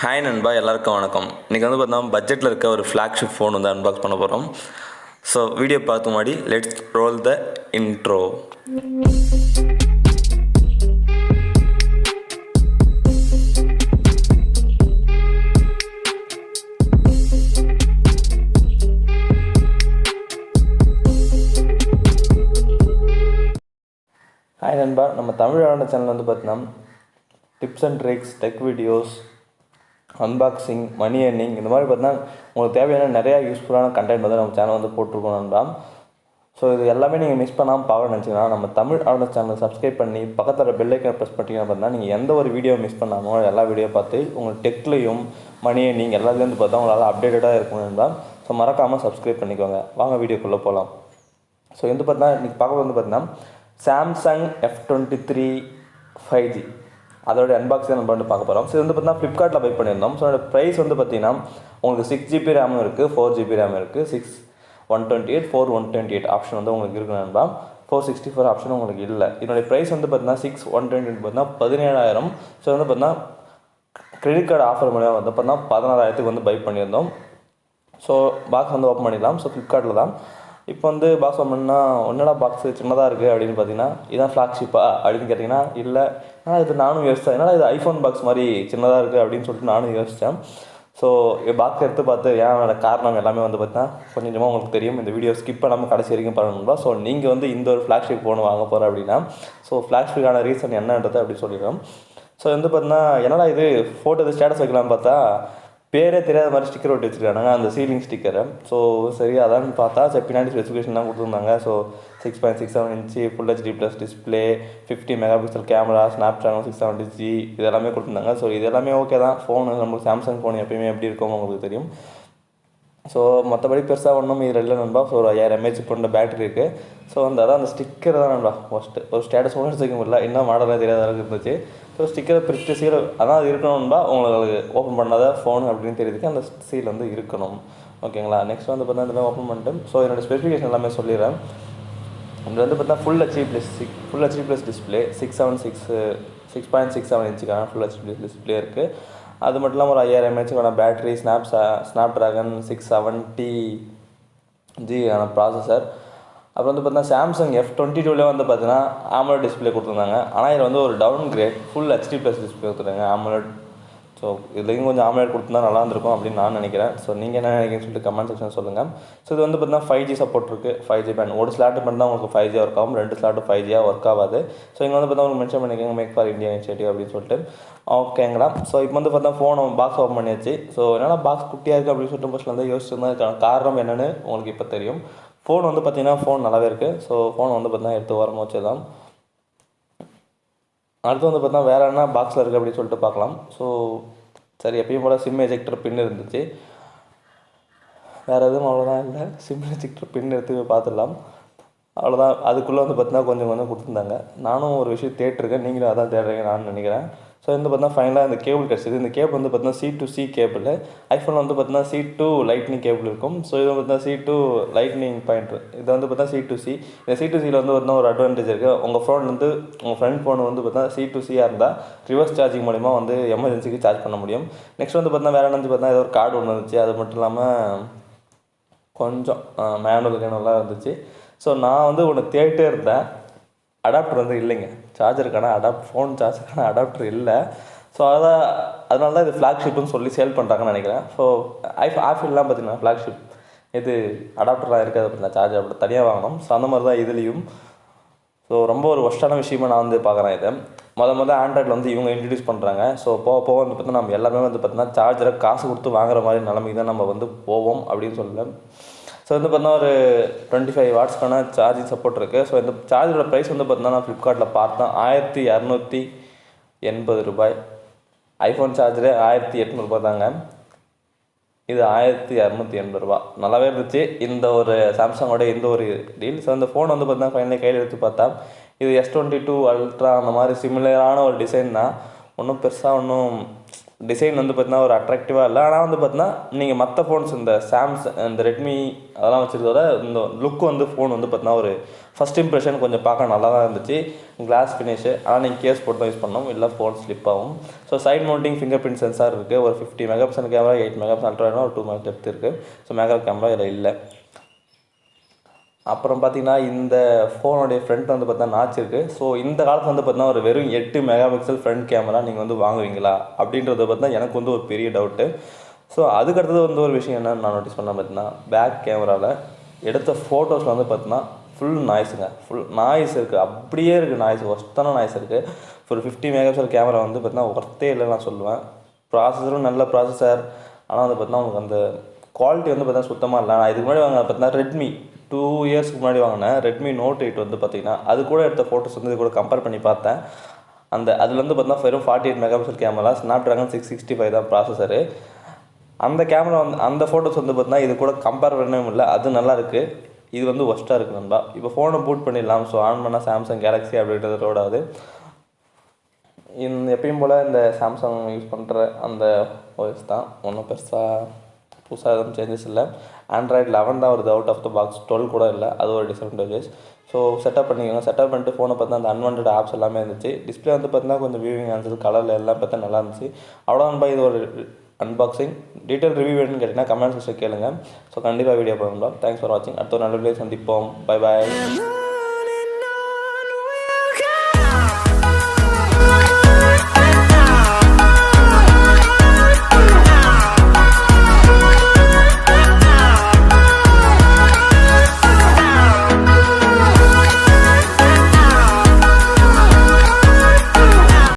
Hi நண்பா, எல்லாருக்கும் வணக்கம். இன்றைக்கி வந்து பார்த்தோம்னா பட்ஜெட்டில் இருக்க ஒரு ஃப்ளாக்ஷிப் ஃபோன் வந்து அன்பாக்ஸ் பண்ண போகிறோம். ஸோ வீடியோ பார்த்து முன்னாடி let's roll the intro. Hi நண்பா, நம்ம தமிழான சேனல் வந்து பார்த்தீங்கன்னா tips and tricks, tech videos, unboxing, money earning இந்த மாதிரி பார்த்தீங்கன்னா உங்களுக்கு தேவையான நிறையா யூஸ்ஃபுல்லான கண்டென்ட் வந்து நம்ம சேனல் வந்து போட்டிருக்கோம் நண்பா. ஸோ இது எல்லாமே நீங்கள் மிஸ் பண்ணாமல் பார்க்க நினச்சிங்கன்னா நம்ம தமிழ் ஆர்டர் சேனலை சப்ஸ்கிரைப் பண்ணி பக்கத்தில் பெல் ஐக்கனை ப்ரெஸ் பண்ணிட்டீங்கன்னா பார்த்தீங்கன்னா நீங்கள் எந்த ஒரு வீடியோ மிஸ் பண்ணாமல் எல்லா வீடியோ பார்த்து உங்கள் டெக்லையும் மணி ஏர்னிங் எல்லாத்துலேருந்து பார்த்தா உங்களால் அப்டேட்டடாக இருக்கும் நண்பா. ஸோ மறக்காமல் சப்ஸ்கிரைப் பண்ணிக்கோங்க. வாங்க வீடியோக்குள்ளே போகலாம். ஸோ வந்து பார்த்தீங்கன்னா இன்றைக்கி பார்க்க வந்து பார்த்தீங்கன்னா சாம்சங் F23 5G அதோட அன்பாக்சிங் நம்ம வந்து பார்க்க போகிறோம். ஸோ வந்து பார்த்தீங்கன்னா ஃப்ளிப்கார்ட்டில் பை பண்ணியிருந்தோம். ஸோ அதோட ப்ரைஸ் வந்து பார்த்தீங்கன்னா உங்களுக்கு 6GB ரேமும் இருக்குது, 4GB ரேம் இருக்குது, 128, 128 ஆப்ஷன் வந்து உங்களுக்கு இருக்குது நண்பா. 464 ஆப்ஷன் உங்களுக்கு இல்லை. இதனுடைய ப்ரைஸ் வந்து பார்த்தீங்கன்னா 128 பார்த்தீங்கன்னா 17,000. ஸோ வந்து பார்த்தீங்கன்னா கிரெடிட் கார்டு ஆஃபர் மூலியமாக வந்து பார்த்தீங்கன்னா 16,000 வந்து பை பண்ணியிருந்தோம். ஸோ பாக்ஸ் வந்து ஓப்பன் பண்ணிடலாம். ஸோ ஃப்ளிப்கார்ட்டில் தான் இப்போ வந்து பாக்ஸ் ஓப்பன் பண்ணால் ஒன்றா பாக்ஸு சின்னதாக இருக்குது அப்படின்னு பார்த்தீங்கன்னா இதான் ஃப்ளாக்ஷிப்பா அப்படின்னு கேட்டிங்கன்னா இல்லை. இது நானும் யோசித்தேன், என்னடா இது ஐஃபோன் பாக்ஸ் மாதிரி சின்னதாக இருக்குது அப்படின்னு சொல்லிட்டு நானும் யோசித்தேன். ஸோ பாக்ஸ் எடுத்து பார்த்து ஏன் காரணம் எல்லாமே வந்து பார்த்தீங்கன்னா கொஞ்சம் கொஞ்சமாக உங்களுக்கு தெரியும். இந்த வீடியோ ஸ்கிப் பண்ணாமல் கடைசி வரைக்கும் பண்ணணும்பா. ஸோ நீங்கள் வந்து இந்த ஒரு ஃப்ளாக்ஷிப் ஃபோன் வாங்க போகிறேன் அப்படின்னா ஸோ ஃப்ளாக்ஷிப்புக்கான ரீசன் என்னன்றது அப்படி சொல்லிடுறோம். ஸோ வந்து பார்த்தீங்கன்னா என்னடா இது ஃபோட்டோ இது ஸ்டேட்டஸ் வைக்கலாம்னு பார்த்தா பேரே தெரியாத மாதிரி ஸ்டிக்கர் ஒட்டி வச்சுருக்காங்க, அந்த சீலிங் ஸ்டிக்கரை. ஸோ சரி அதான்னு பார்த்தா சரி பின்னாடி ஸ்பெசிஃபிகேஷன்லாம் கொடுத்துருந்தாங்க. So 6.67 inch full HD plus display, 50 megapixel camera, Snapdragon 670G இது எல்லாமே கொடுத்துருந்தாங்க. ஸோ இது எல்லாமே ஓகே தான். ஃபோனு நம்மளுக்கு சாம்சங் ஃபோன் எப்பயுமே எப்படி இருக்கும் உங்களுக்கு தெரியும். ஸோ மற்றபடி பெருசாக ஒன்றும் இதில் இல்லை நண்பா. ஸோ ஒரு 1000 mAh கொண்ட பேட்டரி இருக்குது. ஸோ வந்து அதான் அந்த ஸ்டிக்கர் தான் நண்பா ஃபஸ்ட்டு ஒரு ஸ்டேட்டஸ் ஒன்று எடுத்துக்க முடியல, இன்னும் மாடலாக தெரியாத அளவுக்கு இருந்துச்சு. ஸோ ஸ்டிக்கரை பிரித்து சீல் அதான் அது இருக்கணும்பா. உங்களுக்கு ஓப்பன் பண்ணாத ஃபோன் அப்படின்னு தெரியுதுக்கு அந்த சீல் வந்து இருக்கணும். ஓகேங்களா. நெக்ஸ்ட் வந்து பார்த்தா இந்த மாதிரி ஓப்பன் பண்ணிட்டு ஸோ என்னோடய ஸ்பெசிஃபிகேஷன் எல்லாமே சொல்லிடுறேன். இது வந்து பார்த்தா ஃபுல் HD ப்ளஸ் டிஸ்பிளே 6.67 இன்ச்சுக்கான ஃபுல் HD டிஸ்பிளே இருக்குது. அது மட்டும் இல்லாமல் ஒரு 5000 mAh battery, Snapdragon 670G processor. அப்புறம் வந்து பார்த்தீங்கன்னா சாம்சங் F22 வந்து பார்த்தீங்கன்னா AMOLED டிஸ்பிளே கொடுத்துருந்தாங்க. ஆனால் இதில் வந்து ஒரு downgrade full HD plus display கொடுத்துருக்காங்க AMOLED. ஸோ இதுலேயும் கொஞ்சம் AMOLED கொடுத்துருந்தா நல்லா இருந்திருக்கும் அப்படின்னு நான் நினைக்கிறேன். ஸோ நீங்கள் என்ன நினைக்கிறீங்கன்னு சொல்லிட்டு கமெண்ட் செக்ஷன் சொல்லுங்கள். ஸோ இது வந்து பார்த்தீங்கன்னா 5G சப்போர்ட் இருக்குது. 5G பேண்ட் ஒரு ஸ்லாட்டு மட்டும் தான் உங்களுக்கு 5G ஒர்க் ஆகும், 2 ஸ்லாட்டு 5G ஒர்க் ஆகாது. ஸோ இங்கே வந்து பார்த்தா உங்களுக்கு மென்ஷன் பண்ணிக்கோங்க மேக் ஃபார் இந்தியா இனிஷியேட்டிவ் அப்படின்னு சொல்லிட்டு. ஓகேங்களா. ஸோ இப்போ வந்து பார்த்தா ஃபோன் பாக்ஸ் ஓப்பன் பண்ணியாச்சு. ஸோ என்னென்னா பாக்ஸ் குட்டியாக இருக்குது அப்படின்னு சொல்லிட்டு ஃபஸ்ட்டில் வந்து யோசிச்சிருந்தா காரணம் என்னென்னு உங்களுக்கு இப்போ தெரியும். ஃபோன் வந்து பார்த்தீங்கன்னா ஃபோன் நல்லாவே இருக்குது. ஸோ ஃபோன் வந்து பார்த்தீங்கன்னா எடுத்து ஓரமாக வச்சுதான். அடுத்து வந்து பார்த்தா வேறு என்ன பாக்ஸில் இருக்குது அப்படின்னு சொல்லிட்டு பார்க்கலாம். ஸோ சரி எப்பயும் போல் சிம் எஜெக்டர் பின் இருந்துச்சு, வேறு எதுவும் அவ்வளோதான் இல்லை. சிம் எஜெக்டர் பின் எடுத்து பார்த்துடலாம், அவ்வளோதான். அதுக்குள்ளே வந்து பார்த்தீங்கன்னா கொஞ்சம் கொடுத்துருந்தாங்க. நானும் ஒரு விஷயம் தேட்டிருக்கேன், நீங்களும் அதான் தேடுறீங்க நான் நினைக்கிறேன். ஸோ வந்து பார்த்தீங்கன்னா ஃபைனலாக இந்த கேபிள் கிடச்சிது. இந்த கேபிள் வந்து பார்த்தீங்கன்னா C2C கேபிள். ஐஃபோன் வந்து பார்த்தீங்கன்னா C2 லைட்னிங் கேபிள் இருக்கும். ஸோ இது வந்து பார்த்தீங்கன்னா C2 லைட்னிங் பாயிண்ட். இது வந்து பார்த்தீங்கன்னா C2C. இந்த C2Cயில் வந்து பார்த்தீங்கன்னா ஒரு அட்வான்டேஜ் இருக்குது. உங்கள் ஃபோன் வந்து உங்கள் ஃப்ரெண்ட் ஃபோன் வந்து பார்த்தீங்கன்னா C2Cயாக இருந்தால் ரிவர்ஸ் சார்ஜிங் மூலிமா வந்து எமர்ஜென்சிக்கு சார்ஜ் பண்ண முடியும். நெக்ஸ்ட் வந்து பார்த்தீங்கன்னா வேறு என்ன வந்து பார்த்தீங்கன்னா ஏதோ ஒரு கார்டு ஒன்று இருந்துச்சு. அது மட்டும் இல்லாமல் கொஞ்சம் மேனுவல் இருந்துச்சு. ஸோ நான் வந்து ஒன்று தேடிட்டே இருந்தேன், அடாப்டர் வந்து இல்லைங்க. சார்ஜருக்கான ஃபோன் சார்ஜருக்கான அடாப்டர் இல்லை. ஸோ அதனால தான் இது ஃப்ளாக்ஷிப்புன்னு சொல்லி சேல் பண்ணுறாங்கன்னு நினைக்கிறேன். ஸோ ஆப்பிள்லாம் பார்த்தீங்கன்னா ஃப்ளாக்ஷிப் இது அடாப்டர்லாம் இருக்காது அப்படின்னா சார்ஜர் அப்படி தனியாக வாங்கணும். ஸோ அந்த மாதிரி தான் இதுலேயும். ஸோ ரொம்ப ஒரு ஒஸ்ட்டான விஷயமா நான் வந்து பார்க்குறேன். இதை முதல்ல ஆண்ட்ராய்டில் வந்து இவங்க இன்ட்ரடியூஸ் பண்ணுறாங்க. ஸோ போக வந்து பார்த்தீங்கன்னா நம்ம எல்லாமே வந்து பார்த்தீங்கன்னா சார்ஜரை காசு கொடுத்து வாங்குற மாதிரி நிலைமைக்கு தான் நம்ம வந்து போவோம் அப்படின்னு சொல்லலாம். ஸோ வந்து பார்த்தீங்கன்னா ஒரு 25 வாட்ஸ்க்கான சார்ஜிங் சப்போர்ட் இருக்குது. ஸோ இந்த சார்ஜரோட ப்ரைஸ் வந்து பார்த்தீங்கன்னா நான் ஃப்ளிப்கார்ட்டில் பார்த்தேன் 1280 ரூபாய். ஐஃபோன் சார்ஜரே 1800 தாங்க, இது 1280 ரூபா. நல்லாவே இருந்துச்சு இந்த ஒரு சாம்சங்கோட இந்த ஒரு டீல். ஸோ இந்த ஃபோன் வந்து பார்த்தீங்கன்னா ஃபைனலாக கையில் எடுத்து பார்த்தா இது S22 அல்ட்ரா அந்த மாதிரி சிமிலரான ஒரு டிசைன் தான். ஒன்றும் பெருசாக ஒன்றும் டிசைன் வந்து பார்த்தீங்கன்னா ஒரு அட்ராக்டிவாக இல்லை. ஆனால் வந்து பார்த்தீங்கன்னா நீங்கள் மற்ற ஃபோன்ஸ் இந்த சாம்சங் இந்த ரெட்மி அதெல்லாம் வச்சுருக்கோட இந்த லுக் வந்து ஃபோன் வந்து பார்த்தீங்கன்னா ஒரு ஃபஸ்ட் இம்ப்ரெஷன் கொஞ்சம் பார்க்க நல்லா தான் இருந்துச்சு. கிளாஸ் ஃபினிஷு, ஆனால் நீங்கள் கேஸ் போட்டு தான் யூஸ் பண்ணணும், இல்லை ஃபோன் ஸ்லிப் ஆகும். So side mounting fingerprint sensor இருக்குது. ஒரு 50 megapixel camera, 8 megapixel ultra, ஒரு 2 மெகா டெப்த் இருக்குது. ஸோ மெகா கேமரா இதில் இல்லை. அப்புறம் பார்த்தீங்கன்னா இந்த ஃபோனுடைய ஃப்ரண்ட் வந்து பார்த்தா நாச் இருக்குது. ஸோ இந்த காலத்தில் வந்து பார்த்தீங்கன்னா ஒரு வெறும் 8 மெகா பிக்சல் ஃப்ரண்ட் கேமரா நீங்கள் வந்து வாங்குவீங்களா அப்படின்றத பார்த்தா எனக்கு வந்து ஒரு பெரிய டவுட்டு. ஸோ அதுக்கடுத்தது வந்து ஒரு விஷயம் என்னென்னு நான் நோட்டீஸ் பண்ணேன் பார்த்தீங்கன்னா, பேக் கேமராவில் எடுத்த ஃபோட்டோஸில் வந்து பார்த்தீங்கன்னா ஃபுல் நாய்ஸுங்க. ஃபுல் நாய்ஸ் இருக்குது, அப்படியே இருக்குது நாய்ஸ், ஒஸ்ட்டான நாய்ஸ் இருக்குது. ஒரு 50 மெகா பிக்சல் கேமரா வந்து பார்த்தீங்கன்னா ஒர்த்தே இல்லைன்னு நான் சொல்லுவேன். ப்ராசஸரும் நல்ல ப்ராசஸர், ஆனால் வந்து பார்த்தீங்கன்னா உங்களுக்கு அந்த குவாலிட்டி வந்து பார்த்தீங்கன்னா சுத்தமாக இல்லை. நான் இதுக்கு முன்னாடி வாங்க பார்த்தீங்கன்னா ரெட்மி 2 இயர்ஸ்க்கு முன்னாடி வாங்கினேன் ரெட்மி நோட் 8 வந்து பார்த்திங்கன்னா அது கூட எடுத்த ஃபோட்டோஸ் வந்து இது கூட கம்பேர் பண்ணி பார்த்தேன். அதில் வந்து பார்த்தீங்கன்னா வெறும் 48 மெகா பிக்சல் கேமரா, ஸ்னாப்ட்ராகன் 665 தான் ப்ராசஸரு. அந்த கேமரா வந்து அந்த ஃபோட்டோஸ் வந்து பார்த்தீங்கன்னா இது கூட கம்பேர் பண்ணவே முடியல. அது நல்லா இருக்குது, இது வந்து ஒஸ்ட்டாக இருக்குது நண்பா. இப்போ ஃபோனை பூட் பண்ணிடலாம். ஸோ ஆன் பண்ணால் சாம்சங் கேலக்ஸி அப்படின்றது ரோடாது. எப்பயும் போல் இந்த சாம்சங் யூஸ் பண்ணுற அந்த வாய்ஸ் தான், ஒன்றும் பெருசாக புதுசாக எதுவும் சேஞ்சஸ் இல்லை. ஆண்ட்ராய்டு 11 தான் வருது அவுட் ஆஃப் த பாக்ஸ், 12 கூட இல்லை, அது ஒரு டிஸ்அட்வான்டேஜஸ். ஸோ செட்டப் பண்ணிக்கோங்க. செட்டப் பண்ணிட்டு ஃபோனை பார்த்தா அந்த அன்வான்ட் ஆப்ஸ் எல்லாமே இருந்துச்சு. டிஸ்பிளே வந்து பார்த்தீங்கன்னா கொஞ்சம் வியூவிங் ஆன்சர் கலரில் எல்லாம் பார்த்தா நல்லா இருந்துச்சு. அவ்வளோதான்பா, இது ஒரு அன்பாக்சிங். டீட்டெயில் ரிவ்யூ வேணும்னு கேட்டிங்கன்னா கமெண்ட் செக்ஷன் கேளுங்க. ஸோ கண்டிப்பாக வீடியோ பண்ணுவோம். தேங்க்ஸ் ஃபார் வாட்சிங். அடுத்த ஒரு நல்ல வீடியோ சந்திப்போம். Bye bye.